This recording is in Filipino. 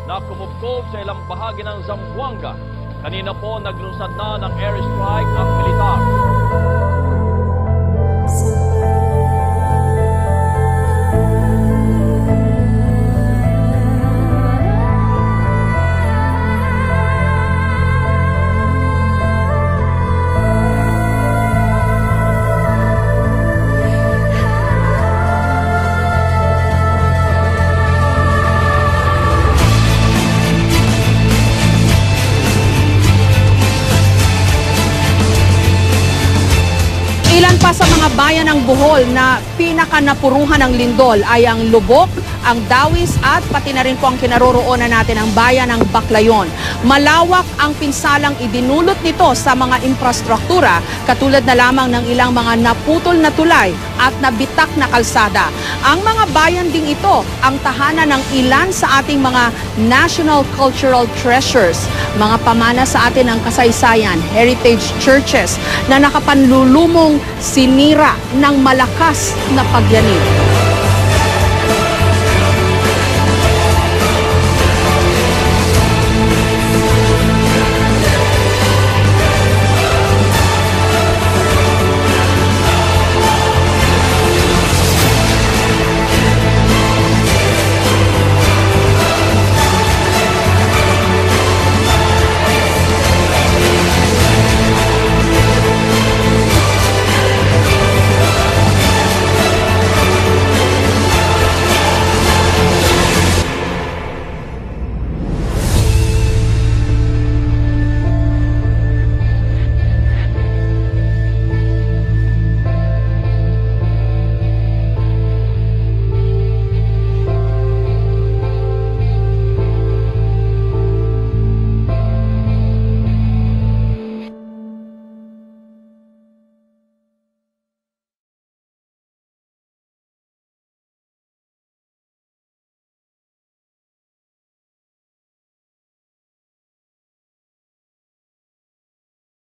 na kumubkob sa ilang bahagi ng Zamboanga. Kanina po naglunsad na ng airstrike ang militar. Ilan pa sa mga bayan ng Bohol na pinakanapuruhan ng lindol ay ang Lubok, ang Dawis at pati na rin po ang kinaroroonan natin ang bayan ng Baclayon. Malawak ang pinsalang idinulot nito sa mga infrastruktura katulad na lamang ng ilang mga naputol na tulay at nabitak na kalsada. Ang mga bayan ding ito ang tahanan ng ilan sa ating mga national cultural treasures, mga pamana sa atin ng kasaysayan, heritage churches na nakapanlulumong sinira ng malakas na pagyanig.